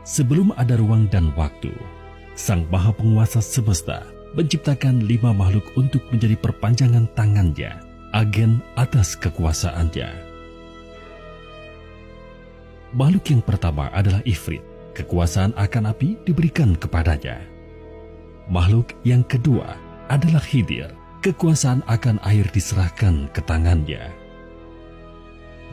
Sebelum ada ruang dan waktu, Sang Maha Penguasa semesta menciptakan 5 makhluk untuk menjadi perpanjangan tangannya, agen atas kekuasaannya. Makhluk yang pertama adalah Ifrit, kekuasaan akan api diberikan kepadanya. Makhluk yang kedua adalah Khidir, kekuasaan akan air diserahkan ke tangannya.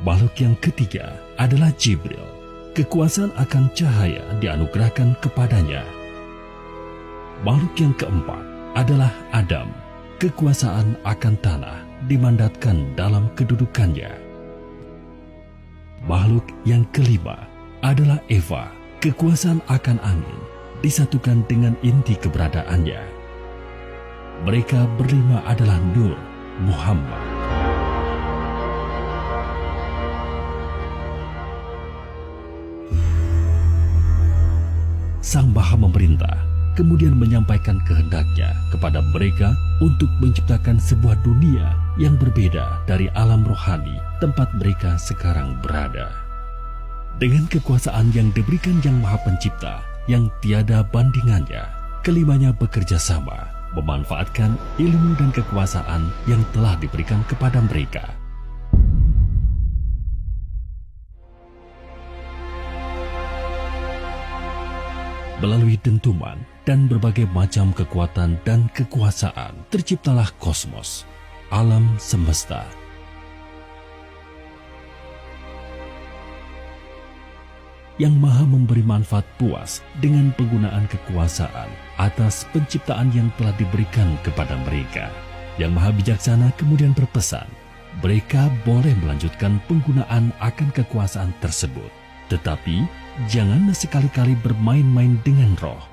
Makhluk yang ketiga adalah Jibril, kekuasaan akan cahaya dianugerahkan kepadanya. Makhluk yang keempat adalah Adam, kekuasaan akan tanah dimandatkan dalam kedudukannya. Makhluk yang kelima adalah Eva, kekuasaan akan angin disatukan dengan inti keberadaannya. Mereka berlima adalah Nur Muhammad. Sang Maha memerintah, kemudian menyampaikan kehendaknya kepada mereka untuk menciptakan sebuah dunia yang berbeda dari alam rohani tempat mereka sekarang berada. Dengan kekuasaan yang diberikan Yang Maha Pencipta yang tiada bandingannya, kelimanya bekerja sama, memanfaatkan ilmu dan kekuasaan yang telah diberikan kepada mereka. Melalui dentuman dan berbagai macam kekuatan dan kekuasaan, terciptalah kosmos, alam semesta. Yang Maha memberi manfaat puas dengan penggunaan kekuasaan atas penciptaan yang telah diberikan kepada mereka. Yang Maha Bijaksana kemudian berpesan, mereka boleh melanjutkan penggunaan akan kekuasaan tersebut, tetapi jangan sekali-kali bermain-main dengan roh,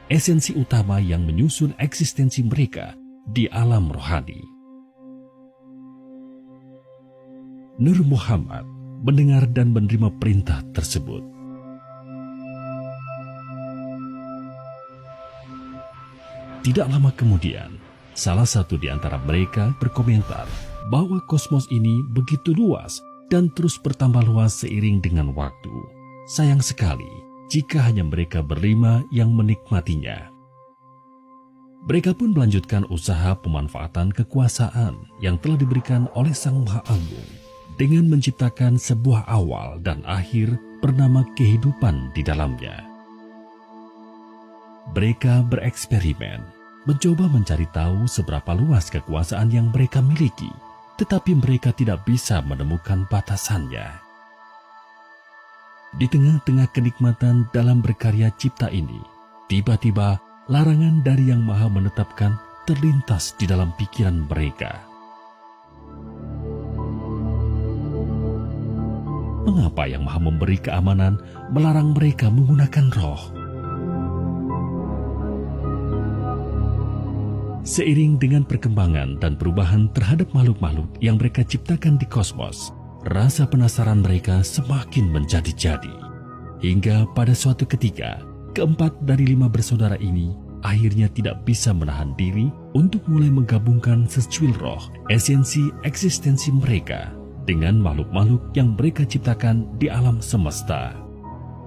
esensi utama yang menyusun eksistensi mereka di alam rohani. Nur Muhammad mendengar dan menerima perintah tersebut. Tidak lama kemudian, salah satu di antara mereka berkomentar bahwa kosmos ini begitu luas dan terus bertambah luas seiring dengan waktu. Sayang sekali jika hanya mereka berlima yang menikmatinya. Mereka pun melanjutkan usaha pemanfaatan kekuasaan yang telah diberikan oleh Sang Maha Agung dengan menciptakan sebuah awal dan akhir bernama kehidupan di dalamnya. Mereka bereksperimen, mencoba mencari tahu seberapa luas kekuasaan yang mereka miliki, tetapi mereka tidak bisa menemukan batasannya. Di tengah-tengah kenikmatan dalam berkarya cipta ini, tiba-tiba larangan dari Yang Maha menetapkan terlintas di dalam pikiran mereka. Mengapa Yang Maha memberi keamanan melarang mereka menggunakan roh? Seiring dengan perkembangan dan perubahan terhadap makhluk-makhluk yang mereka ciptakan di kosmos, rasa penasaran mereka semakin menjadi-jadi. Hingga pada suatu ketika, keempat dari 5 bersaudara ini akhirnya tidak bisa menahan diri untuk mulai menggabungkan secuil roh, esensi eksistensi mereka dengan makhluk-makhluk yang mereka ciptakan di alam semesta.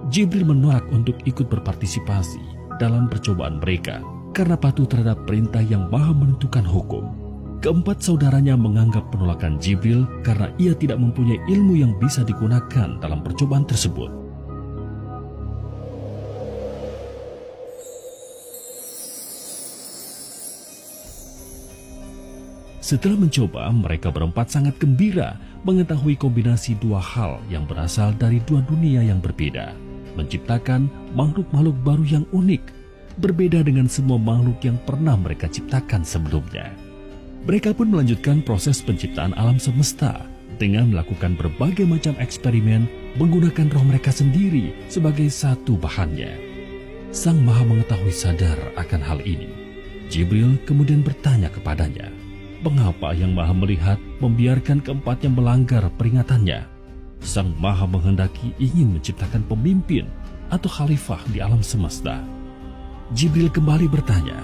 Jibril menolak untuk ikut berpartisipasi dalam percobaan mereka karena patuh terhadap perintah Yang Maha menentukan hukum. Keempat saudaranya menganggap penolakan Jibril karena ia tidak mempunyai ilmu yang bisa digunakan dalam percobaan tersebut. Setelah mencoba, mereka berempat sangat gembira mengetahui kombinasi 2 hal yang berasal dari 2 dunia yang berbeda, menciptakan makhluk-makhluk baru yang unik, berbeda dengan semua makhluk yang pernah mereka ciptakan sebelumnya. Mereka pun melanjutkan proses penciptaan alam semesta dengan melakukan berbagai macam eksperimen menggunakan roh mereka sendiri sebagai satu bahannya. Sang Maha mengetahui sadar akan hal ini. Jibril kemudian bertanya kepadanya, mengapa Yang Maha melihat membiarkan keempatnya melanggar peringatannya? Sang Maha menghendaki ingin menciptakan pemimpin atau khalifah di alam semesta. Jibril kembali bertanya,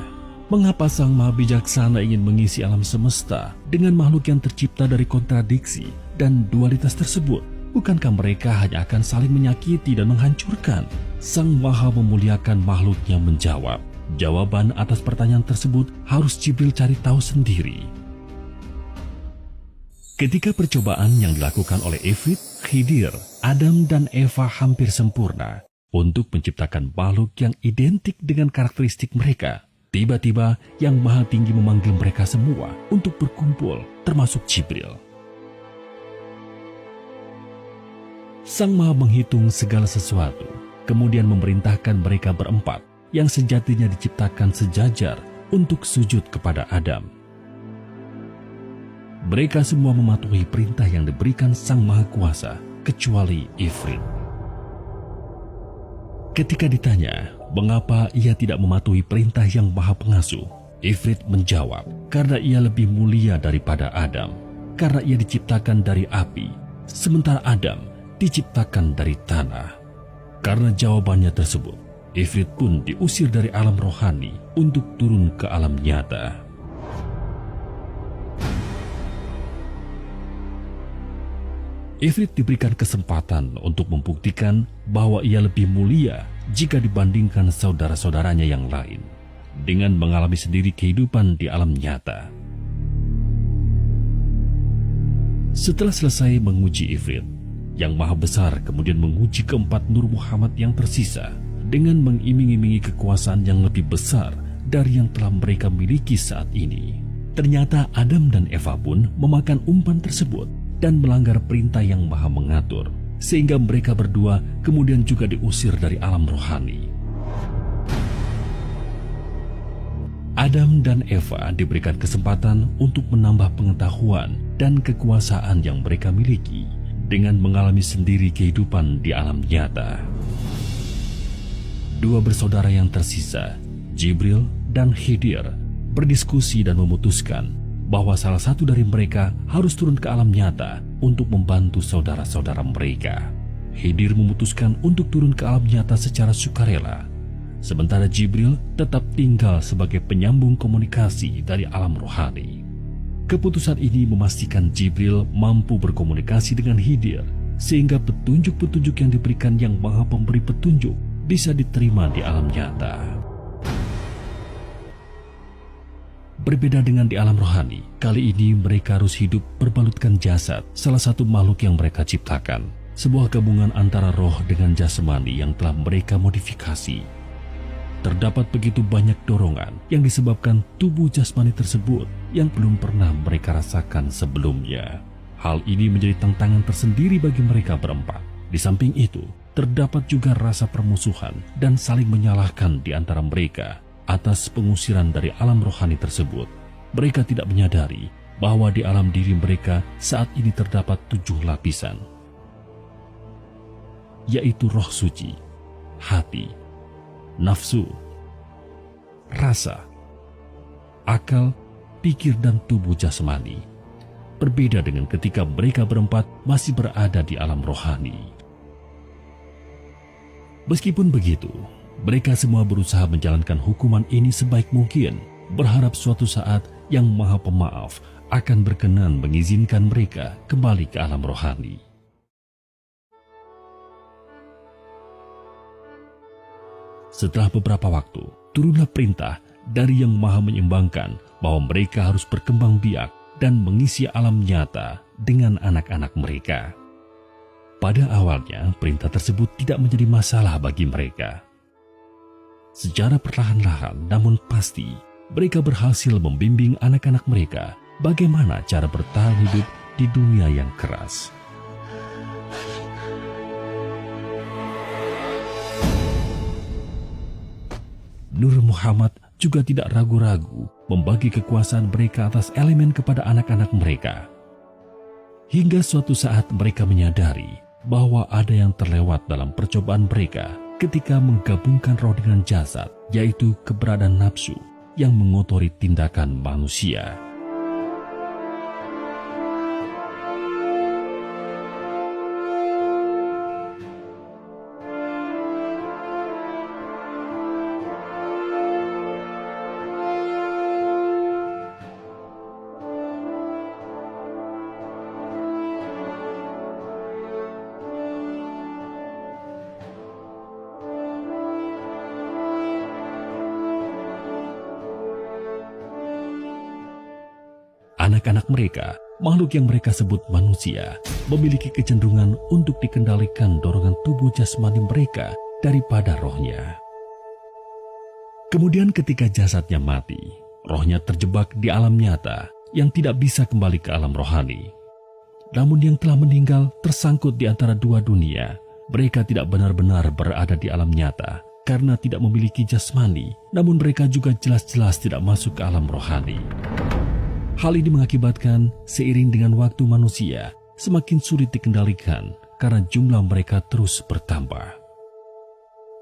mengapa Sang Maha Bijaksana ingin mengisi alam semesta dengan makhluk yang tercipta dari kontradiksi dan dualitas tersebut? Bukankah mereka hanya akan saling menyakiti dan menghancurkan? Sang Maha Memuliakan makhluknya menjawab. Jawaban atas pertanyaan tersebut harus Jibril cari tahu sendiri. Ketika percobaan yang dilakukan oleh Ifrit, Khidir, Adam dan Eva hampir sempurna untuk menciptakan makhluk yang identik dengan karakteristik mereka, tiba-tiba Yang Maha Tinggi memanggil mereka semua untuk berkumpul, termasuk Jibril. Sang Maha menghitung segala sesuatu, kemudian memerintahkan mereka berempat yang sejatinya diciptakan sejajar untuk sujud kepada Adam. Mereka semua mematuhi perintah yang diberikan Sang Maha Kuasa, kecuali Ifrit. Ketika ditanya mengapa ia tidak mematuhi perintah Yang Maha Pengasuh, Ifrit menjawab, karena ia lebih mulia daripada Adam, karena ia diciptakan dari api, sementara Adam diciptakan dari tanah. Karena jawabannya tersebut, Ifrit pun diusir dari alam rohani untuk turun ke alam nyata. Ifrit diberikan kesempatan untuk membuktikan bahwa ia lebih mulia jika dibandingkan saudara-saudaranya yang lain, dengan mengalami sendiri kehidupan di alam nyata. Setelah selesai menguji Ifrit, Yang Maha Besar kemudian menguji keempat Nur Muhammad yang tersisa dengan mengiming-imingi kekuasaan yang lebih besar dari yang telah mereka miliki saat ini. Ternyata Adam dan Eva pun memakan umpan tersebut dan melanggar perintah Yang Maha Mengatur, sehingga mereka berdua kemudian juga diusir dari alam rohani. Adam dan Eva diberikan kesempatan untuk menambah pengetahuan dan kekuasaan yang mereka miliki dengan mengalami sendiri kehidupan di alam nyata. Dua bersaudara yang tersisa, Jibril dan Khidir, berdiskusi dan memutuskan bahwa salah satu dari mereka harus turun ke alam nyata untuk membantu saudara-saudara mereka. Khidir memutuskan untuk turun ke alam nyata secara sukarela, sementara Jibril tetap tinggal sebagai penyambung komunikasi dari alam rohani. Keputusan ini memastikan Jibril mampu berkomunikasi dengan Khidir, sehingga petunjuk-petunjuk yang diberikan Yang Maha Pemberi Petunjuk bisa diterima di alam nyata. Berbeda dengan di alam rohani, kali ini mereka harus hidup berbalutkan jasad, salah satu makhluk yang mereka ciptakan, sebuah gabungan antara roh dengan jasmani yang telah mereka modifikasi. Terdapat begitu banyak dorongan yang disebabkan tubuh jasmani tersebut yang belum pernah mereka rasakan sebelumnya. Hal ini menjadi tantangan tersendiri bagi mereka berempat. Di samping itu, terdapat juga rasa permusuhan dan saling menyalahkan di antara mereka atas pengusiran dari alam rohani tersebut. Mereka tidak menyadari bahwa di alam diri mereka saat ini terdapat 7 lapisan, yaitu roh suci, hati, nafsu, rasa, akal, pikir, dan tubuh jasmani. Berbeda dengan ketika mereka berempat masih berada di alam rohani. Meskipun begitu, mereka semua berusaha menjalankan hukuman ini sebaik mungkin, berharap suatu saat Yang Maha Pemaaf akan berkenan mengizinkan mereka kembali ke alam rohani. Setelah beberapa waktu, turunlah perintah dari Yang Maha Menyeimbangkan bahwa mereka harus berkembang biak dan mengisi alam nyata dengan anak-anak mereka. Pada awalnya, perintah tersebut tidak menjadi masalah bagi mereka. Secara perlahan-lahan namun pasti, mereka berhasil membimbing anak-anak mereka bagaimana cara bertahan hidup di dunia yang keras. Nur Muhammad juga tidak ragu-ragu membagi kekuasaan mereka atas elemen kepada anak-anak mereka. Hingga suatu saat mereka menyadari bahwa ada yang terlewat dalam percobaan mereka ketika menggabungkan roh dengan jasad, yaitu keberadaan nafsu yang mengotori tindakan manusia. Anak-anak mereka, makhluk yang mereka sebut manusia, memiliki kecenderungan untuk dikendalikan dorongan tubuh jasmani mereka daripada rohnya. Kemudian ketika jasadnya mati, rohnya terjebak di alam nyata yang tidak bisa kembali ke alam rohani. Namun yang telah meninggal tersangkut di antara dua dunia. Mereka tidak benar-benar berada di alam nyata karena tidak memiliki jasmani, namun mereka juga jelas-jelas tidak masuk ke alam rohani. Hal ini mengakibatkan seiring dengan waktu manusia semakin sulit dikendalikan karena jumlah mereka terus bertambah.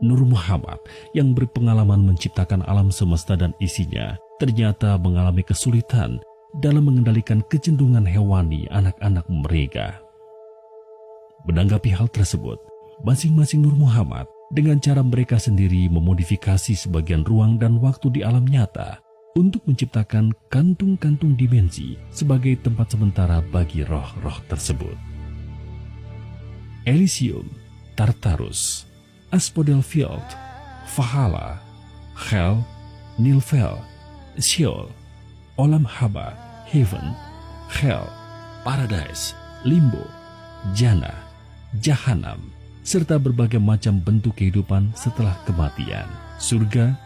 Nur Muhammad yang berpengalaman menciptakan alam semesta dan isinya ternyata mengalami kesulitan dalam mengendalikan kecenderungan hewani anak-anak mereka. Menanggapi hal tersebut, masing-masing Nur Muhammad dengan cara mereka sendiri memodifikasi sebagian ruang dan waktu di alam nyata untuk menciptakan kantung-kantung dimensi sebagai tempat sementara bagi roh-roh tersebut. Elysium, Tartarus, Asphodel Field, Valhalla, Hell, Nilfgaard, Sheol, Olam Haba, Heaven, Hell, Paradise, Limbo, Jannah, Jahanam, serta berbagai macam bentuk kehidupan setelah kematian, surga,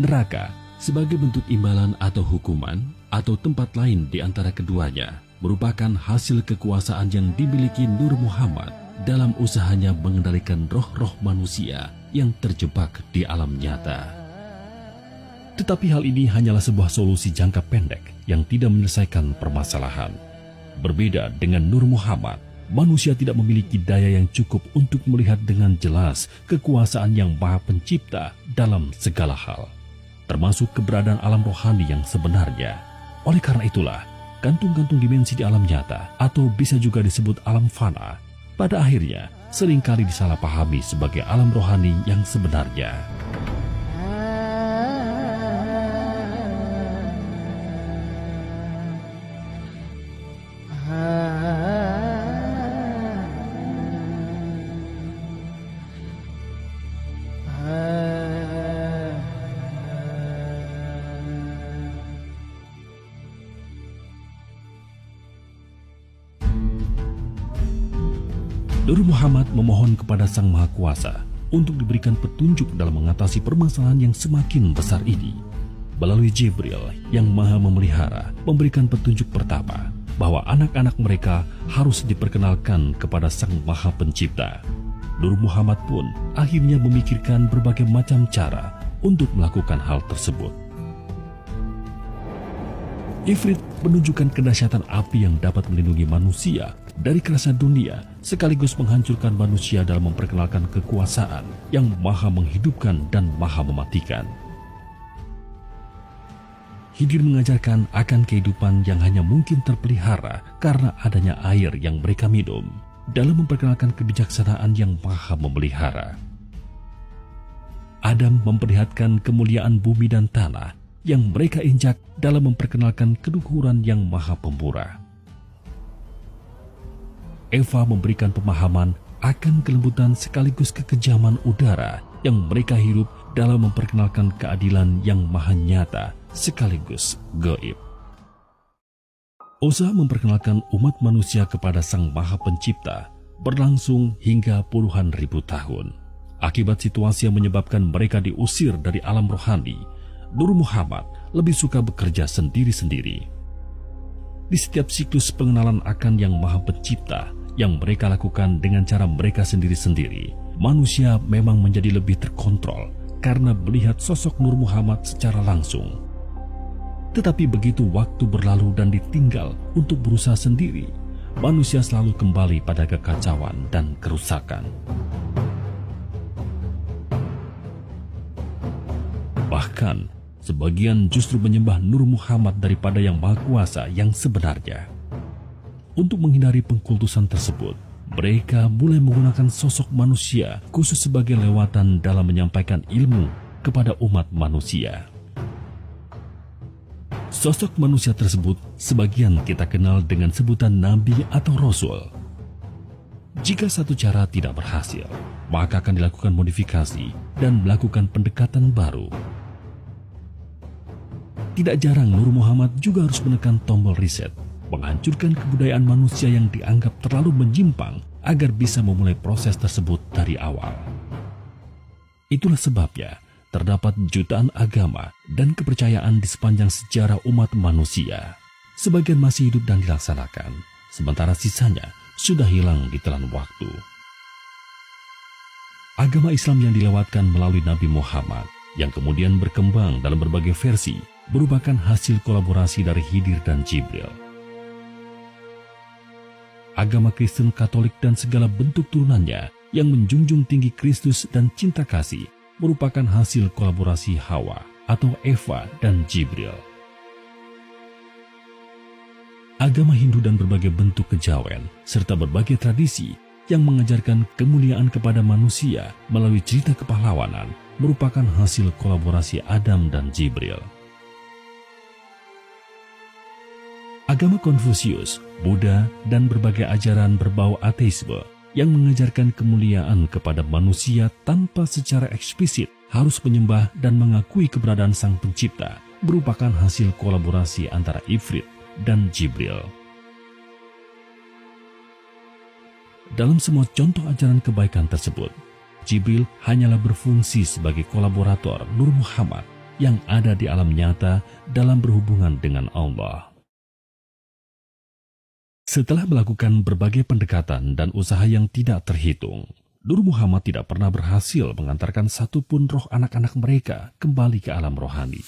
neraka, sebagai bentuk imbalan atau hukuman, atau tempat lain di antara keduanya, merupakan hasil kekuasaan yang dimiliki Nur Muhammad dalam usahanya mengendalikan roh-roh manusia yang terjebak di alam nyata. Tetapi hal ini hanyalah sebuah solusi jangka pendek yang tidak menyelesaikan permasalahan. Berbeda dengan Nur Muhammad, manusia tidak memiliki daya yang cukup untuk melihat dengan jelas kekuasaan yang Maha Pencipta dalam segala hal, termasuk keberadaan alam rohani yang sebenarnya. Oleh karena itulah, kantung-kantung dimensi di alam nyata, atau bisa juga disebut alam fana, pada akhirnya seringkali disalahpahami sebagai alam rohani yang sebenarnya. Nur Muhammad memohon kepada Sang Maha Kuasa untuk diberikan petunjuk dalam mengatasi permasalahan yang semakin besar ini. Melalui Jibril yang Maha Memelihara memberikan petunjuk pertama bahwa anak-anak mereka harus diperkenalkan kepada Sang Maha Pencipta. Nur Muhammad pun akhirnya memikirkan berbagai macam cara untuk melakukan hal tersebut. Ifrit menunjukkan kedahsyatan api yang dapat melindungi manusia dari kerasa dunia, sekaligus menghancurkan manusia dalam memperkenalkan kekuasaan yang maha menghidupkan dan maha mematikan. Khidir mengajarkan akan kehidupan yang hanya mungkin terpelihara karena adanya air yang mereka minum, dalam memperkenalkan kebijaksanaan yang maha memelihara. Adam memperlihatkan kemuliaan bumi dan tanah yang mereka injak dalam memperkenalkan keluhuran yang maha pemurah. Eva memberikan pemahaman akan kelembutan sekaligus kekejaman udara yang mereka hirup dalam memperkenalkan keadilan yang maha nyata sekaligus gaib. Usaha memperkenalkan umat manusia kepada Sang Maha Pencipta berlangsung hingga puluhan ribu tahun. Akibat situasi yang menyebabkan mereka diusir dari alam rohani, Nur Muhammad lebih suka bekerja sendiri-sendiri. Di setiap siklus pengenalan akan Yang Maha Pencipta yang mereka lakukan dengan cara mereka sendiri-sendiri, manusia memang menjadi lebih terkontrol karena melihat sosok Nur Muhammad secara langsung. Tetapi begitu waktu berlalu dan ditinggal untuk berusaha sendiri, manusia selalu kembali pada kekacauan dan kerusakan. Bahkan, sebagian justru menyembah Nur Muhammad daripada Yang Maha Kuasa yang sebenarnya. Untuk menghindari pengkultusan tersebut, mereka mulai menggunakan sosok manusia khusus sebagai lewatan dalam menyampaikan ilmu kepada umat manusia. Sosok manusia tersebut sebagian kita kenal dengan sebutan Nabi atau Rasul. Jika satu cara tidak berhasil, maka akan dilakukan modifikasi dan melakukan pendekatan baru. Tidak jarang Nur Muhammad juga harus menekan tombol reset, menghancurkan kebudayaan manusia yang dianggap terlalu menyimpang agar bisa memulai proses tersebut dari awal. Itulah sebabnya terdapat jutaan agama dan kepercayaan di sepanjang sejarah umat manusia. Sebagian masih hidup dan dilaksanakan, sementara sisanya sudah hilang di telan waktu. Agama Islam yang dilewatkan melalui Nabi Muhammad, yang kemudian berkembang dalam berbagai versi, merupakan hasil kolaborasi dari Khidir dan Jibril. Agama Kristen Katolik dan segala bentuk turunannya yang menjunjung tinggi Kristus dan cinta kasih merupakan hasil kolaborasi Hawa atau Eva dan Jibril. Agama Hindu dan berbagai bentuk kejawen serta berbagai tradisi yang mengajarkan kemuliaan kepada manusia melalui cerita kepahlawanan merupakan hasil kolaborasi Adam dan Jibril. Agama Konfusius, Buddha, dan berbagai ajaran berbau ateisme yang mengajarkan kemuliaan kepada manusia tanpa secara eksplisit harus menyembah dan mengakui keberadaan Sang Pencipta merupakan hasil kolaborasi antara Ifrit dan Jibril. Dalam semua contoh ajaran kebaikan tersebut, Jibril hanyalah berfungsi sebagai kolaborator Nur Muhammad yang ada di alam nyata dalam berhubungan dengan Allah. Setelah melakukan berbagai pendekatan dan usaha yang tidak terhitung, Nur Muhammad tidak pernah berhasil mengantarkan satupun roh anak-anak mereka kembali ke alam rohani.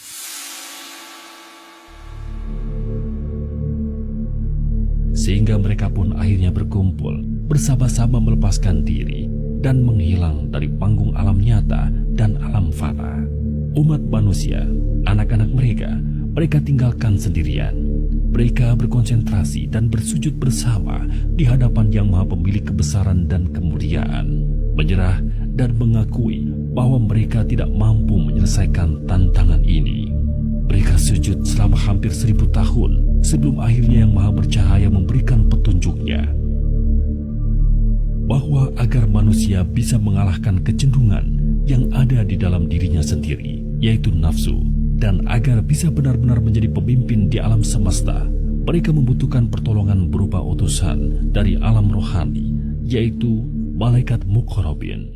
Sehingga mereka pun akhirnya berkumpul, bersama-sama melepaskan diri, dan menghilang dari panggung alam nyata dan alam fana. Umat manusia, anak-anak mereka tinggalkan sendirian. Mereka berkonsentrasi dan bersujud bersama di hadapan Yang Maha Pemilik kebesaran dan kemuliaan, menyerah dan mengakui bahwa mereka tidak mampu menyelesaikan tantangan ini. Mereka sujud selama hampir 1000 tahun sebelum akhirnya Yang Maha Bercahaya memberikan petunjuknya. Bahwa agar manusia bisa mengalahkan kecenderungan yang ada di dalam dirinya sendiri, yaitu nafsu, dan agar bisa benar-benar menjadi pemimpin di alam semesta, mereka membutuhkan pertolongan berupa utusan dari alam rohani, yaitu Malaikat Muqarrabin.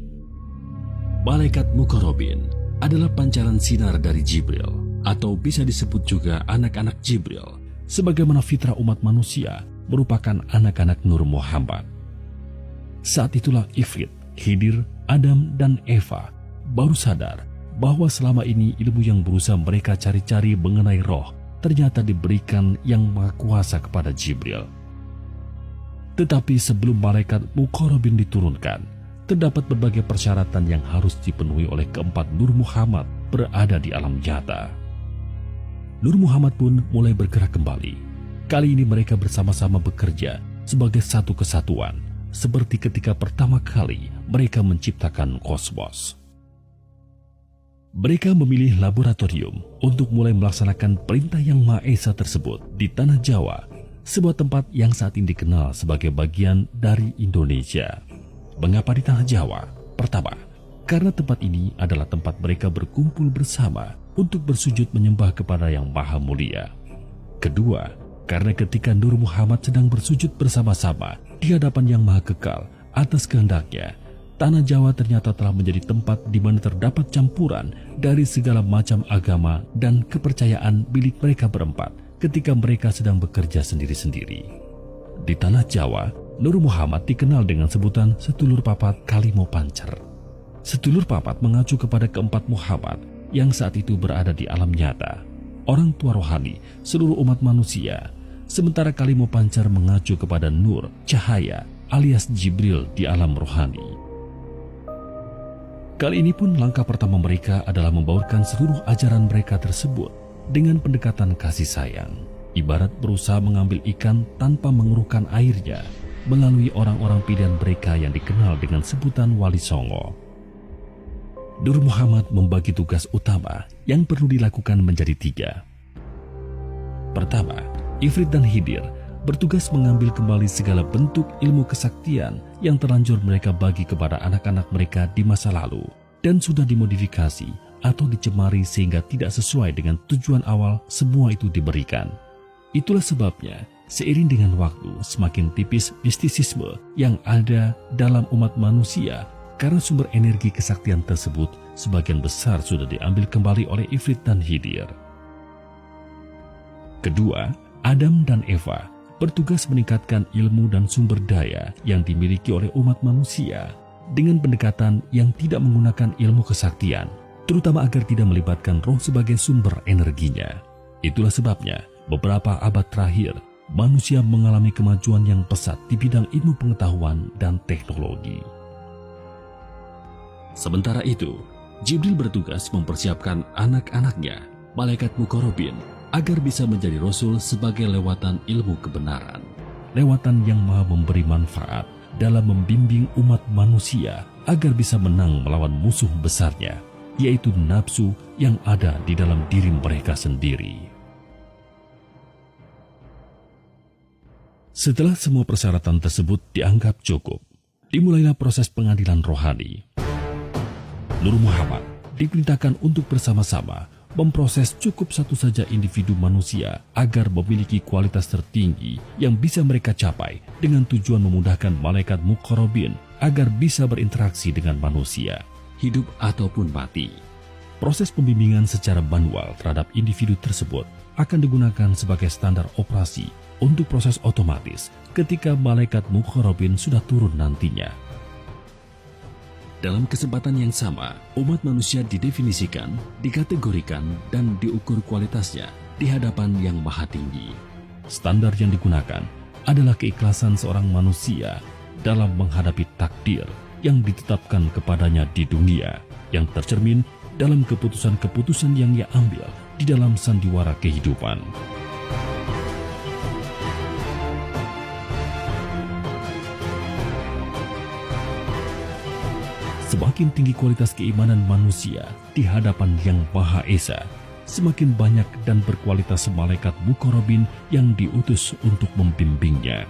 Malaikat Muqarrabin adalah pancaran sinar dari Jibril, atau bisa disebut juga anak-anak Jibril, sebagaimana fitrah umat manusia merupakan anak-anak Nur Muhammad. Saat itulah Ifrit, Khidir, Adam, dan Eva baru sadar bahwa selama ini ilmu yang berusaha mereka cari-cari mengenai roh ternyata diberikan Yang Maha Kuasa kepada Jibril. Tetapi sebelum Malaikat Muqarrabin diturunkan, terdapat berbagai persyaratan yang harus dipenuhi oleh keempat Nur Muhammad berada di alam nyata. Nur Muhammad pun mulai bergerak kembali. Kali ini mereka bersama-sama bekerja sebagai satu kesatuan, seperti ketika pertama kali mereka menciptakan kosmos. Mereka memilih laboratorium untuk mulai melaksanakan perintah Yang Maha Esa tersebut di Tanah Jawa, sebuah tempat yang saat ini dikenal sebagai bagian dari Indonesia. Mengapa di Tanah Jawa? Pertama, karena tempat ini adalah tempat mereka berkumpul bersama untuk bersujud menyembah kepada Yang Maha Mulia. Kedua, karena ketika Nur Muhammad sedang bersujud bersama-sama di hadapan Yang Maha Kekal atas kehendaknya, Tanah Jawa ternyata telah menjadi tempat di mana terdapat campuran dari segala macam agama dan kepercayaan milik mereka berempat ketika mereka sedang bekerja sendiri-sendiri. Di Tanah Jawa, Nur Muhammad dikenal dengan sebutan Sedulur Papat Kalimo Pancer. Sedulur Papat mengacu kepada keempat Muhammad yang saat itu berada di alam nyata, orang tua rohani seluruh umat manusia, sementara Kalimo Pancer mengacu kepada Nur, cahaya, alias Jibril di alam rohani. Kali ini pun langkah pertama mereka adalah membaurkan seluruh ajaran mereka tersebut dengan pendekatan kasih sayang, ibarat berusaha mengambil ikan tanpa mengeruhkan airnya melalui orang-orang pilihan mereka yang dikenal dengan sebutan Wali Songo. Nur Muhammad membagi tugas utama yang perlu dilakukan menjadi 3. Pertama, Ifrit dan Khidir bertugas mengambil kembali segala bentuk ilmu kesaktian yang terlanjur mereka bagi kepada anak-anak mereka di masa lalu dan sudah dimodifikasi atau dicemari sehingga tidak sesuai dengan tujuan awal semua itu diberikan. Itulah sebabnya, seiring dengan waktu, semakin tipis mistisisme yang ada dalam umat manusia karena sumber energi kesaktian tersebut sebagian besar sudah diambil kembali oleh Ifrit dan Hidir. Kedua, Adam dan Eva bertugas meningkatkan ilmu dan sumber daya yang dimiliki oleh umat manusia dengan pendekatan yang tidak menggunakan ilmu kesaktian, terutama agar tidak melibatkan roh sebagai sumber energinya. Itulah sebabnya, beberapa abad terakhir, manusia mengalami kemajuan yang pesat di bidang ilmu pengetahuan dan teknologi. Sementara itu, Jibril bertugas mempersiapkan anak-anaknya, malaikat Muqarrabin, agar bisa menjadi rasul sebagai lewatan ilmu kebenaran. Lewatan yang maha memberi manfaat dalam membimbing umat manusia agar bisa menang melawan musuh besarnya, yaitu nafsu yang ada di dalam diri mereka sendiri. Setelah semua persyaratan tersebut dianggap cukup, dimulailah proses pengadilan rohani. Nur Muhammad diperintahkan untuk bersama-sama memproses cukup satu saja individu manusia agar memiliki kualitas tertinggi yang bisa mereka capai dengan tujuan memudahkan malaikat Muqarrabin agar bisa berinteraksi dengan manusia, hidup ataupun mati. Proses pembimbingan secara manual terhadap individu tersebut akan digunakan sebagai standar operasi untuk proses otomatis ketika malaikat Muqarrabin sudah turun nantinya. Dalam kesempatan yang sama, umat manusia didefinisikan, dikategorikan, dan diukur kualitasnya di hadapan yang maha tinggi. Standar yang digunakan adalah keikhlasan seorang manusia dalam menghadapi takdir yang ditetapkan kepadanya di dunia, yang tercermin dalam keputusan-keputusan yang ia ambil di dalam sandiwara kehidupan. Semakin tinggi kualitas keimanan manusia di hadapan Yang Maha Esa, semakin banyak dan berkualitas malaikat Muqarrabin yang diutus untuk membimbingnya.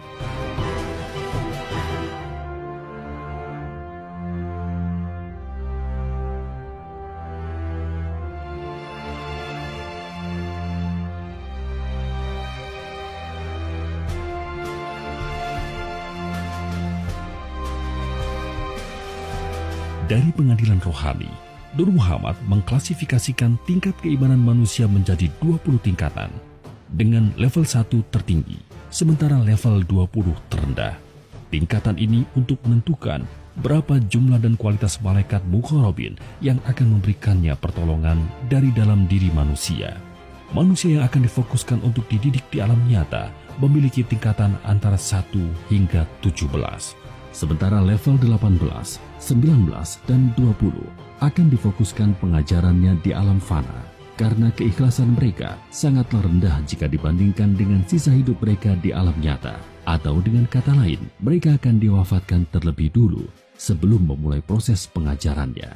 Dari pengadilan rohani, Nur Muhammad mengklasifikasikan tingkat keimanan manusia menjadi 20 tingkatan, dengan level 1 tertinggi, sementara level 20 terendah. Tingkatan ini untuk menentukan berapa jumlah dan kualitas malaikat Muqarrabin yang akan memberikannya pertolongan dari dalam diri manusia. Manusia yang akan difokuskan untuk dididik di alam nyata memiliki tingkatan antara 1 hingga 17. Sementara level 18, 19, dan 20 akan difokuskan pengajarannya di alam fana karena keikhlasan mereka sangatlah rendah jika dibandingkan dengan sisa hidup mereka di alam nyata. Atau dengan kata lain, mereka akan diwafatkan terlebih dulu sebelum memulai proses pengajarannya.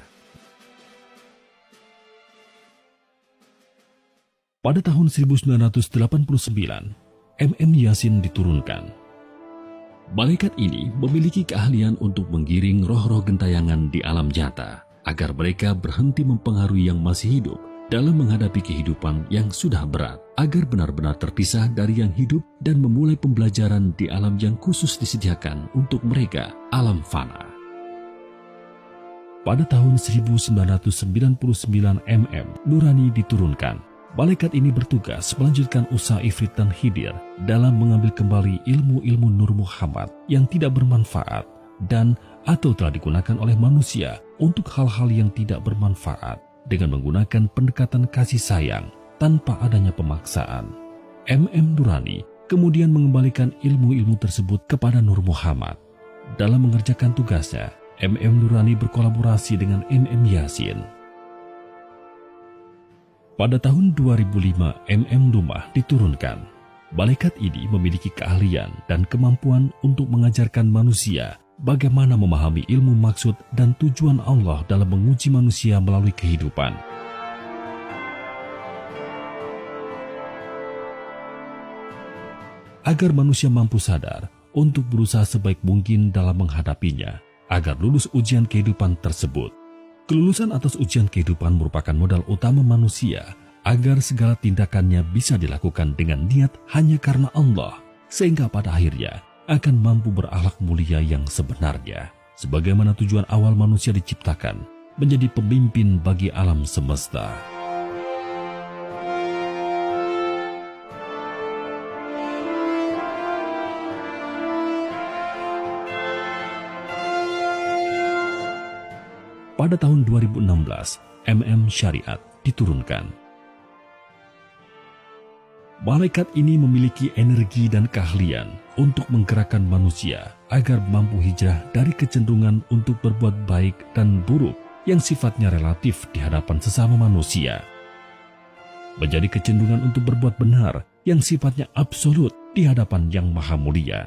Pada tahun 1989, MM Yasin diturunkan. Malaikat ini memiliki keahlian untuk menggiring roh-roh gentayangan di alam nyata agar mereka berhenti mempengaruhi yang masih hidup dalam menghadapi kehidupan yang sudah berat, agar benar-benar terpisah dari yang hidup dan memulai pembelajaran di alam yang khusus disediakan untuk mereka, alam fana. Pada tahun 1999 MM Nurani diturunkan. Malaikat ini bertugas melanjutkan usaha Ifrit dan Hidir dalam mengambil kembali ilmu-ilmu Nur Muhammad yang tidak bermanfaat dan atau telah digunakan oleh manusia untuk hal-hal yang tidak bermanfaat dengan menggunakan pendekatan kasih sayang tanpa adanya pemaksaan. MM Nurani kemudian mengembalikan ilmu-ilmu tersebut kepada Nur Muhammad. Dalam mengerjakan tugasnya, MM Nurani berkolaborasi dengan MM Yasin. Pada tahun 2005, MM Dumah diturunkan. Malaikat ini memiliki keahlian dan kemampuan untuk mengajarkan manusia bagaimana memahami ilmu maksud dan tujuan Allah dalam menguji manusia melalui kehidupan. Agar manusia mampu sadar untuk berusaha sebaik mungkin dalam menghadapinya, agar lulus ujian kehidupan tersebut. Kelulusan atas ujian kehidupan merupakan modal utama manusia agar segala tindakannya bisa dilakukan dengan niat hanya karena Allah, sehingga pada akhirnya akan mampu berakhlak mulia yang sebenarnya. Sebagaimana tujuan awal manusia diciptakan, menjadi pemimpin bagi alam semesta. Pada tahun 2016, Syariat diturunkan. Malaikat ini memiliki energi dan keahlian untuk menggerakkan manusia agar mampu hijrah dari kecenderungan untuk berbuat baik dan buruk yang sifatnya relatif di hadapan sesama manusia, menjadi kecenderungan untuk berbuat benar yang sifatnya absolut di hadapan Yang Maha Mulia.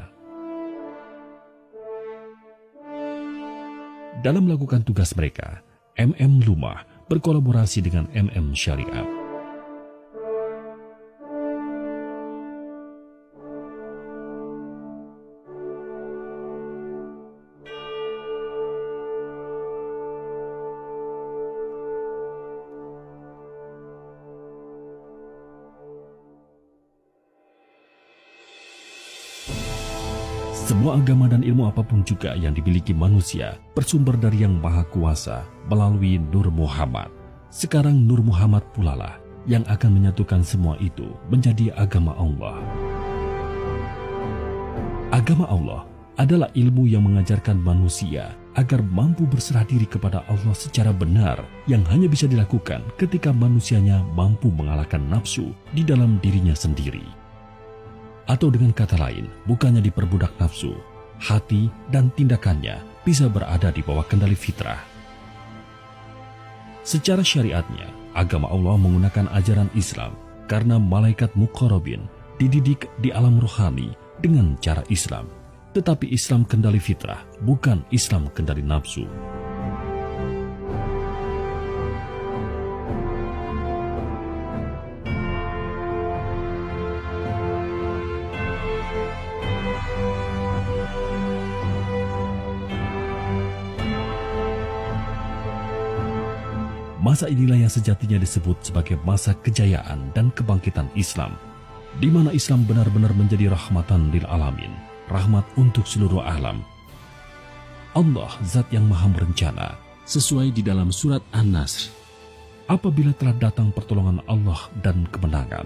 Dalam melakukan tugas mereka, Lumah berkolaborasi dengan Syariat. Semua agama dan ilmu apapun juga yang dimiliki manusia bersumber dari Yang Maha Kuasa melalui Nur Muhammad. Sekarang Nur Muhammad pula lah yang akan menyatukan semua itu menjadi agama Allah. Agama Allah adalah ilmu yang mengajarkan manusia agar mampu berserah diri kepada Allah secara benar, yang hanya bisa dilakukan ketika manusianya mampu mengalahkan nafsu di dalam dirinya sendiri. Atau dengan kata lain, bukannya diperbudak nafsu, hati dan tindakannya bisa berada di bawah kendali fitrah. Secara syariatnya, agama Allah menggunakan ajaran Islam karena malaikat muqarrabin dididik di alam rohani dengan cara Islam. Tetapi Islam kendali fitrah, bukan Islam kendali nafsu. Masa inilah yang sejatinya disebut sebagai masa kejayaan dan kebangkitan Islam, di mana Islam benar-benar menjadi rahmatan lil alamin, rahmat untuk seluruh alam. Allah Zat yang Maha Merencana, sesuai di dalam surat An-Nasr, apabila telah datang pertolongan Allah dan kemenangan,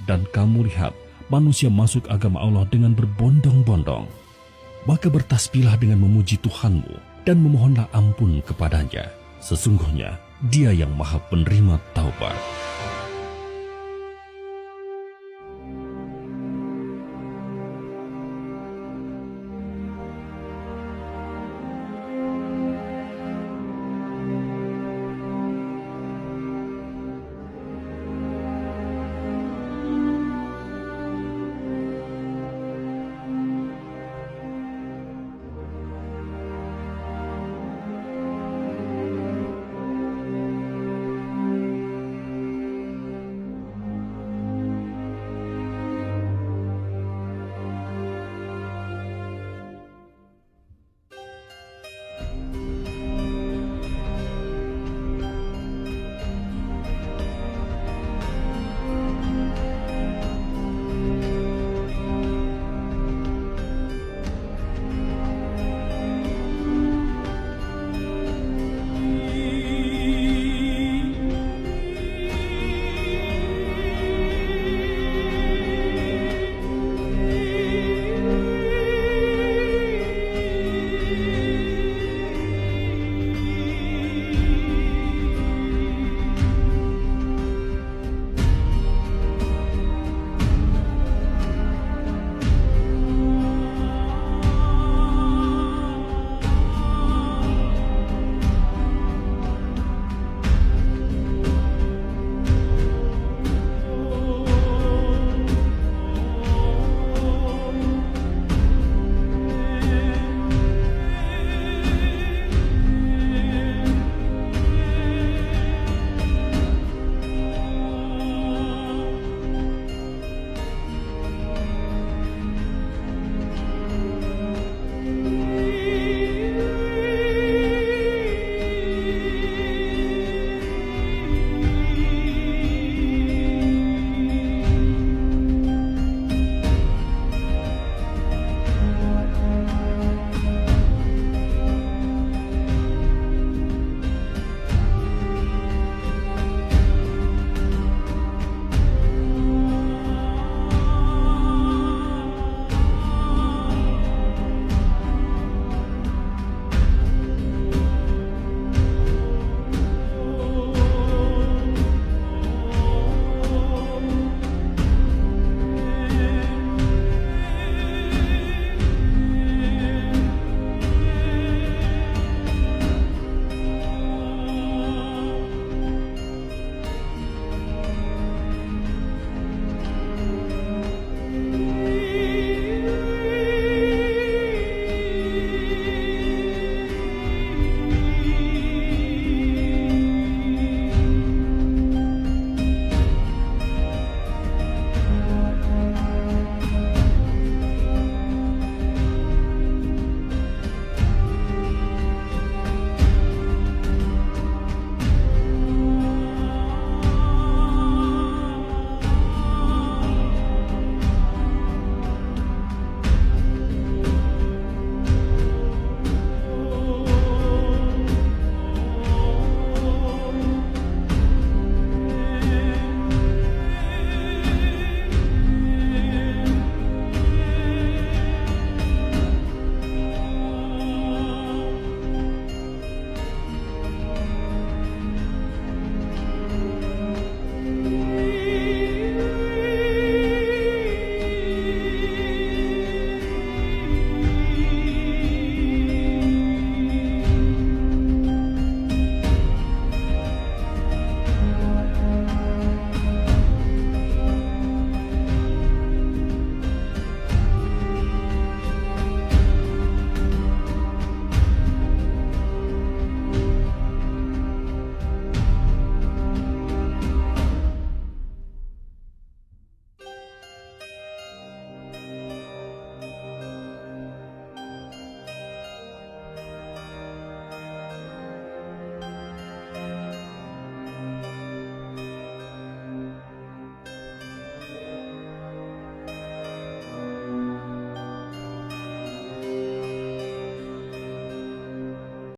dan kamu lihat manusia masuk agama Allah dengan berbondong-bondong, maka bertasbihlah dengan memuji Tuhanmu dan memohonlah ampun kepadanya. Sesungguhnya Dia yang Maha Penerima Taubat.